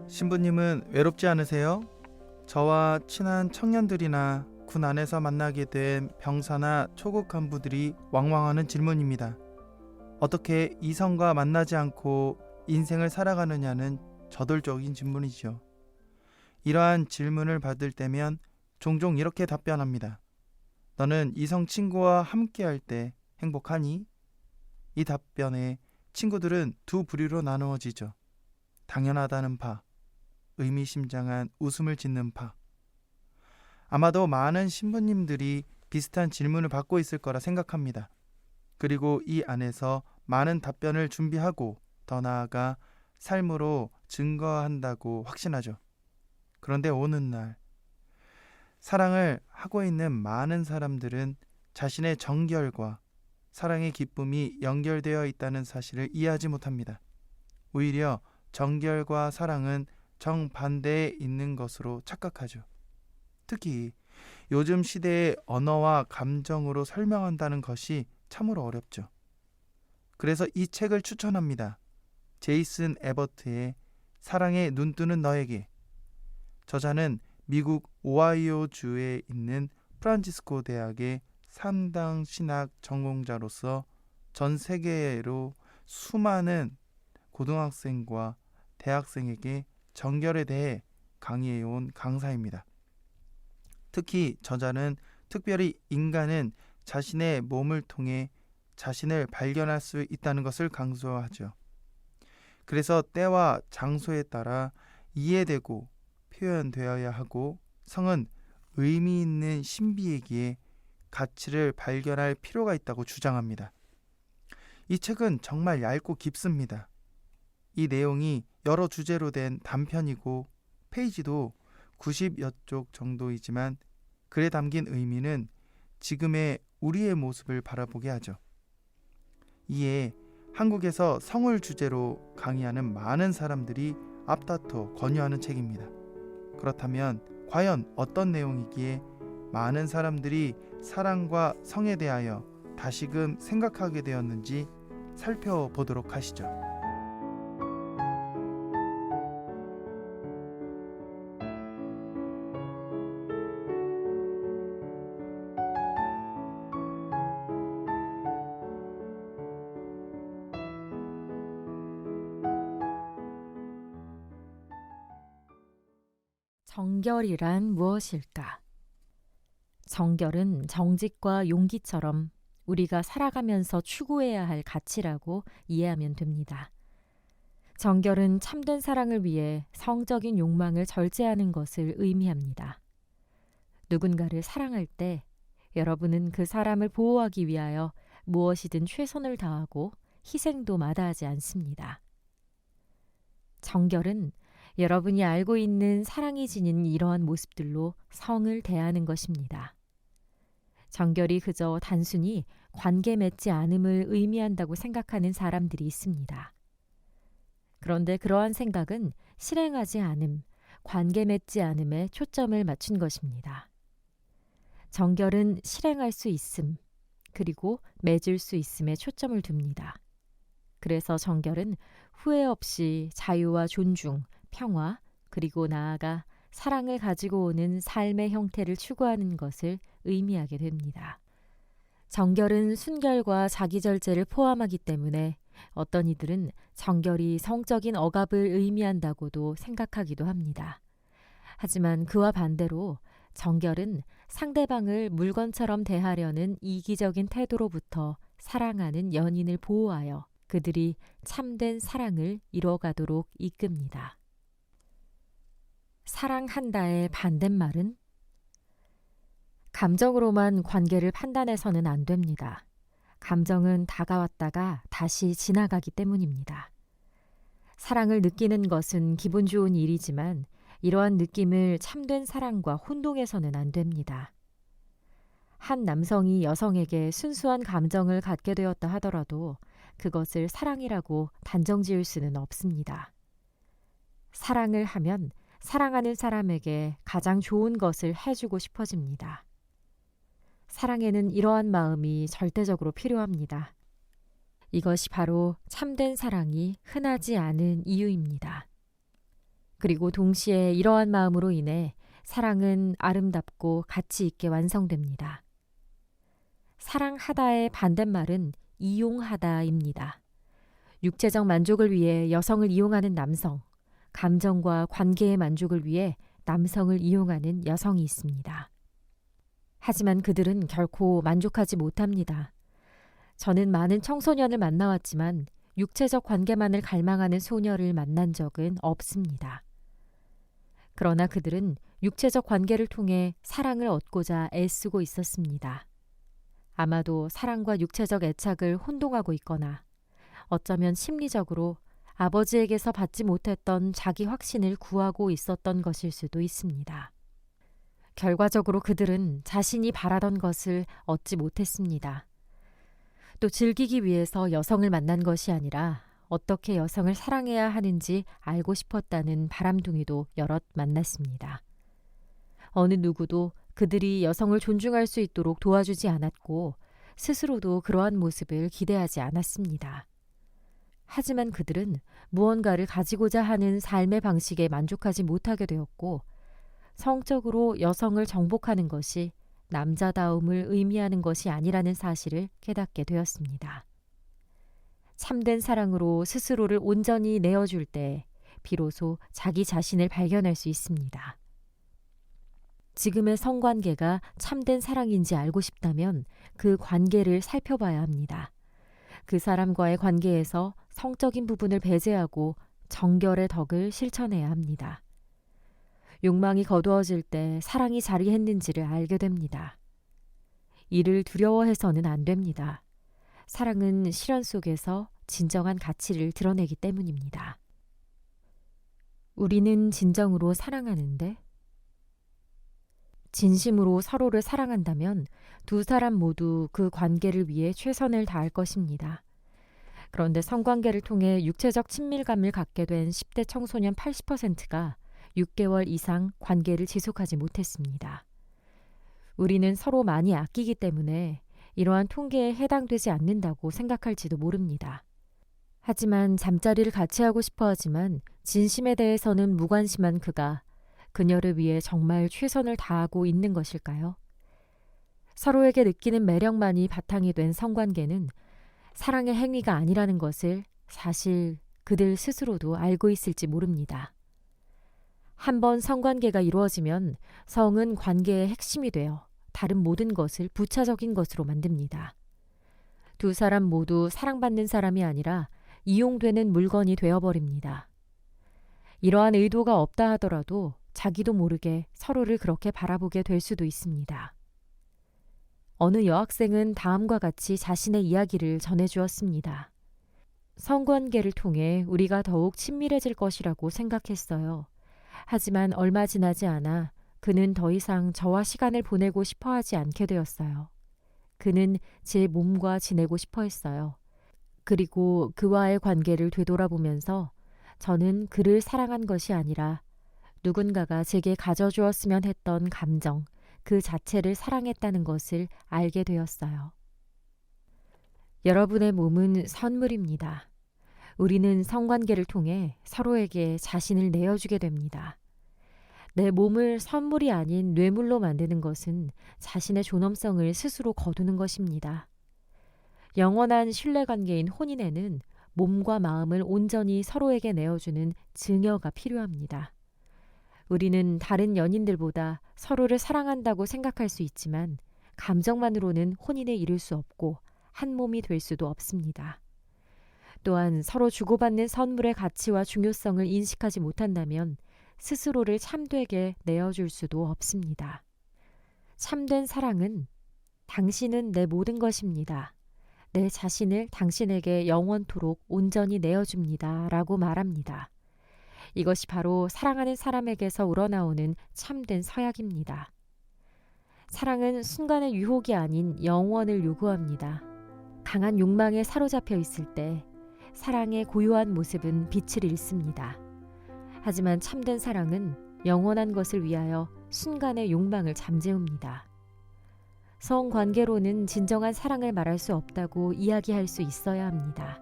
신부님은 외롭지 않으세요? 저와 친한 청년들이나 군 안에서 만나게 된 병사나 초급 간부들이 왕왕하는 질문입니다. 어떻게 이성과 만나지 않고 인생을 살아가느냐는 저돌적인 질문이죠. 이러한 질문을 받을 때면 종종 이렇게 답변합니다. 너는 이성 친구와 함께할 때 행복하니? 이 답변에 친구들은 두 부류로 나누어지죠. 당연하다는 파, 의미심장한 웃음을 짓는 파. 아마도 많은 신부님들이 비슷한 질문을 받고 있을 거라 생각합니다. 그리고 이 안에서 많은 답변을 준비하고 더 나아가 삶으로 증거한다고 확신하죠. 그런데 어느 날 사랑을 하고 있는 많은 사람들은 자신의 정결과 사랑의 기쁨이 연결되어 있다는 사실을 이해하지 못합니다. 오히려 정결과 사랑은 정반대에 있는 것으로 착각하죠. 특히 요즘 시대의 언어와 감정으로 설명한다는 것이 참으로 어렵죠. 그래서 이 책을 추천합니다. 제이슨 에버트의 사랑에 눈뜨는 너에게. 저자는 미국 오하이오주에 있는 프란치스코 대학의 3당 신학 전공자로서 전 세계로 수많은 고등학생과 대학생에게 정결에 대해 강의해온 강사입니다. 특히 저자는 특별히 인간은 자신의 몸을 통해 자신을 발견할 수 있다는 것을 강조하죠. 그래서 때와 장소에 따라 이해되고 표현되어야 하고 성은 의미 있는 신비이기에 가치를 발견할 필요가 있다고 주장합니다. 이 책은 정말 얇고 깊습니다. 이 내용이 여러 주제로 된 단편이고 페이지도 90여 쪽 정도이지만 글에 담긴 의미는 지금의 우리의 모습을 바라보게 하죠. 이에 한국에서 성을 주제로 강의하는 많은 사람들이 앞다퉈 권유하는 책입니다. 그렇다면 과연 어떤 내용이기에 많은 사람들이 사랑과 성에 대하여 다시금 생각하게 되었는지 살펴보도록 하시죠. 정결이란 무엇일까? 정결은 정직과 용기처럼 우리가 살아가면서 추구해야 할 가치라고 이해하면 됩니다. 정결은 참된 사랑을 위해 성적인 욕망을 절제하는 것을 의미합니다. 누군가를 사랑할 때 여러분은 그 사람을 보호하기 위하여 무엇이든 최선을 다하고 희생도 마다하지 않습니다. 정결은 여러분이 알고 있는 사랑이 지닌 이러한 모습들로 성을 대하는 것입니다. 정결이 그저 단순히 관계 맺지 않음을 의미한다고 생각하는 사람들이 있습니다. 그런데 그러한 생각은 실행하지 않음, 관계 맺지 않음에 초점을 맞춘 것입니다. 정결은 실행할 수 있음, 그리고 맺을 수 있음에 초점을 둡니다. 그래서 정결은 후회 없이 자유와 존중, 평화, 그리고 나아가 사랑을 가지고 오는 삶의 형태를 추구하는 것을 의미하게 됩니다. 정결은 순결과 자기절제를 포함하기 때문에 어떤 이들은 정결이 성적인 억압을 의미한다고도 생각하기도 합니다. 하지만 그와 반대로 정결은 상대방을 물건처럼 대하려는 이기적인 태도로부터 사랑하는 연인을 보호하여 그들이 참된 사랑을 이뤄가도록 이끕니다. 사랑한다의 반대말은? 감정으로만 관계를 판단해서는 안 됩니다. 감정은 다가왔다가 다시 지나가기 때문입니다. 사랑을 느끼는 것은 기분 좋은 일이지만 이러한 느낌을 참된 사랑과 혼동해서는 안 됩니다. 한 남성이 여성에게 순수한 감정을 갖게 되었다 하더라도 그것을 사랑이라고 단정 지을 수는 없습니다. 사랑을 하면 사랑하는 사람에게 가장 좋은 것을 해주고 싶어집니다. 사랑에는 이러한 마음이 절대적으로 필요합니다. 이것이 바로 참된 사랑이 흔하지 않은 이유입니다. 그리고 동시에 이러한 마음으로 인해 사랑은 아름답고 가치 있게 완성됩니다. 사랑하다의 반대말은 이용하다입니다. 육체적 만족을 위해 여성을 이용하는 남성, 감정과 관계의 만족을 위해 남성을 이용하는 여성이 있습니다. 하지만 그들은 결코 만족하지 못합니다. 저는 많은 청소년을 만나왔지만 육체적 관계만을 갈망하는 소녀를 만난 적은 없습니다. 그러나 그들은 육체적 관계를 통해 사랑을 얻고자 애쓰고 있었습니다. 아마도 사랑과 육체적 애착을 혼동하고 있거나 어쩌면 심리적으로 아버지에게서 받지 못했던 자기 확신을 구하고 있었던 것일 수도 있습니다. 결과적으로 그들은 자신이 바라던 것을 얻지 못했습니다. 또 즐기기 위해서 여성을 만난 것이 아니라 어떻게 여성을 사랑해야 하는지 알고 싶었다는 바람둥이도 여럿 만났습니다. 어느 누구도 그들이 여성을 존중할 수 있도록 도와주지 않았고 스스로도 그러한 모습을 기대하지 않았습니다. 하지만 그들은 무언가를 가지고자 하는 삶의 방식에 만족하지 못하게 되었고 성적으로 여성을 정복하는 것이 남자다움을 의미하는 것이 아니라는 사실을 깨닫게 되었습니다. 참된 사랑으로 스스로를 온전히 내어줄 때 비로소 자기 자신을 발견할 수 있습니다. 지금의 성관계가 참된 사랑인지 알고 싶다면 그 관계를 살펴봐야 합니다. 그 사람과의 관계에서 성적인 부분을 배제하고 정결의 덕을 실천해야 합니다. 욕망이 거두어질 때 사랑이 자리했는지를 알게 됩니다. 이를 두려워해서는 안 됩니다. 사랑은 시련 속에서 진정한 가치를 드러내기 때문입니다. 우리는 진정으로 사랑하는데? 진심으로 서로를 사랑한다면 두 사람 모두 그 관계를 위해 최선을 다할 것입니다. 그런데 성관계를 통해 육체적 친밀감을 갖게 된 10대 청소년 80%가 6개월 이상 관계를 지속하지 못했습니다. 우리는 서로 많이 아끼기 때문에 이러한 통계에 해당되지 않는다고 생각할지도 모릅니다. 하지만 잠자리를 같이 하고 싶어 하지만 진심에 대해서는 무관심한 그가 그녀를 위해 정말 최선을 다하고 있는 것일까요? 서로에게 느끼는 매력만이 바탕이 된 성관계는 사랑의 행위가 아니라는 것을 사실 그들 스스로도 알고 있을지 모릅니다. 한번 성관계가 이루어지면 성은 관계의 핵심이 되어 다른 모든 것을 부차적인 것으로 만듭니다. 두 사람 모두 사랑받는 사람이 아니라 이용되는 물건이 되어버립니다. 이러한 의도가 없다 하더라도 자기도 모르게 서로를 그렇게 바라보게 될 수도 있습니다. 어느 여학생은 다음과 같이 자신의 이야기를 전해주었습니다. 성관계를 통해 우리가 더욱 친밀해질 것이라고 생각했어요. 하지만 얼마 지나지 않아 그는 더 이상 저와 시간을 보내고 싶어 하지 않게 되었어요. 그는 제 몸과 지내고 싶어 했어요. 그리고 그와의 관계를 되돌아보면서 저는 그를 사랑한 것이 아니라 누군가가 제게 가져주었으면 했던 감정, 그 자체를 사랑했다는 것을 알게 되었어요. 여러분의 몸은 선물입니다. 우리는 성관계를 통해 서로에게 자신을 내어주게 됩니다. 내 몸을 선물이 아닌 뇌물로 만드는 것은 자신의 존엄성을 스스로 거두는 것입니다. 영원한 신뢰관계인 혼인에는 몸과 마음을 온전히 서로에게 내어주는 증여가 필요합니다. 우리는 다른 연인들보다 서로를 사랑한다고 생각할 수 있지만 감정만으로는 혼인에 이를 수 없고 한 몸이 될 수도 없습니다. 또한 서로 주고받는 선물의 가치와 중요성을 인식하지 못한다면 스스로를 참되게 내어줄 수도 없습니다. 참된 사랑은 당신은 내 모든 것입니다. 내 자신을 당신에게 영원토록 온전히 내어줍니다. 라고 말합니다. 이것이 바로 사랑하는 사람에게서 우러나오는 참된 서약입니다. 사랑은 순간의 유혹이 아닌 영원을 요구합니다. 강한 욕망에 사로잡혀 있을 때 사랑의 고요한 모습은 빛을 잃습니다. 하지만 참된 사랑은 영원한 것을 위하여 순간의 욕망을 잠재웁니다. 성관계로는 진정한 사랑을 말할 수 없다고 이야기할 수 있어야 합니다.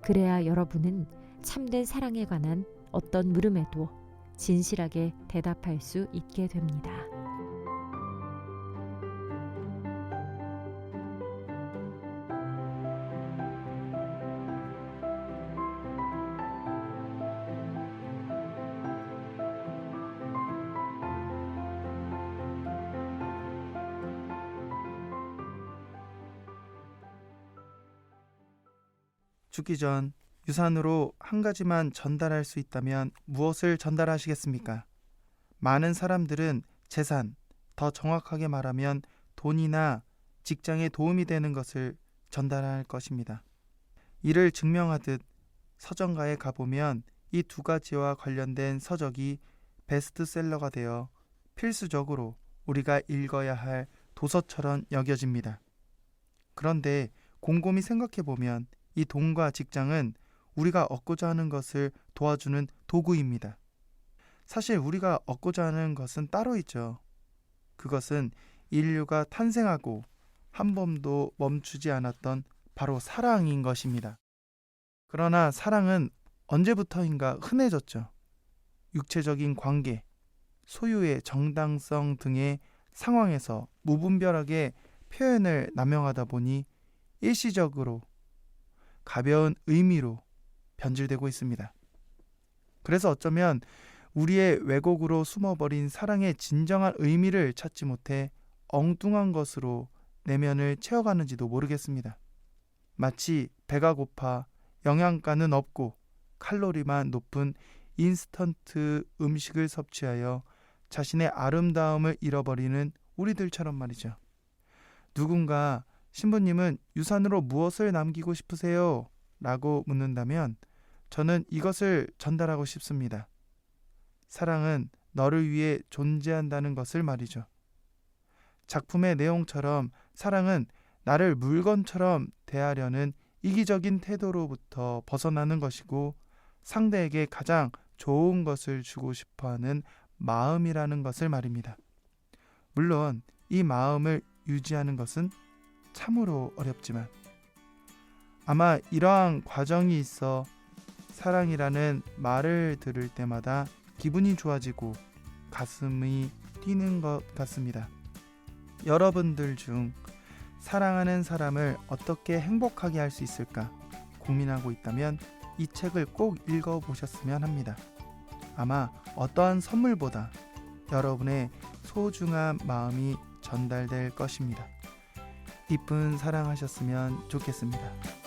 그래야 여러분은 참된 사랑에 관한 어떤 물음에도 진실하게 대답할 수 있게 됩니다. 죽기 전 유산으로 한 가지만 전달할 수 있다면 무엇을 전달하시겠습니까? 많은 사람들은 재산, 더 정확하게 말하면 돈이나 직장에 도움이 되는 것을 전달할 것입니다. 이를 증명하듯 서점가에 가보면 이 두 가지와 관련된 서적이 베스트셀러가 되어 필수적으로 우리가 읽어야 할 도서처럼 여겨집니다. 그런데 곰곰이 생각해보면 이 돈과 직장은 우리가 얻고자 하는 것을 도와주는 도구입니다. 사실 우리가 얻고자 하는 것은 따로 있죠. 그것은 인류가 탄생하고 한 번도 멈추지 않았던 바로 사랑인 것입니다. 그러나 사랑은 언제부터인가 흔해졌죠. 육체적인 관계, 소유의 정당성 등의 상황에서 무분별하게 표현을 남용하다 보니 일시적으로 가벼운 의미로 변질되고 있습니다. 그래서 어쩌면 우리의 왜곡으로 숨어버린 사랑의 진정한 의미를 찾지 못해 엉뚱한 것으로 내면을 채워가는지도 모르겠습니다. 마치 배가 고파 영양가는 없고 칼로리만 높은 인스턴트 음식을 섭취하여 자신의 아름다움을 잃어버리는 우리들처럼 말이죠. 누군가 신부님은 유산으로 무엇을 남기고 싶으세요? 라고 묻는다면 저는 이것을 전달하고 싶습니다. 사랑은 너를 위해 존재한다는 것을 말이죠. 작품의 내용처럼 사랑은 나를 물건처럼 대하려는 이기적인 태도로부터 벗어나는 것이고 상대에게 가장 좋은 것을 주고 싶어하는 마음이라는 것을 말입니다. 물론 이 마음을 유지하는 것은 참으로 어렵지만 아마 이러한 과정이 있어 사랑이라는 말을 들을 때마다 기분이 좋아지고 가슴이 뛰는 것 같습니다. 여러분들 중 사랑하는 사람을 어떻게 행복하게 할 수 있을까 고민하고 있다면 이 책을 꼭 읽어보셨으면 합니다. 아마 어떠한 선물보다 여러분의 소중한 마음이 전달될 것입니다. 이쁜 사랑하셨으면 좋겠습니다.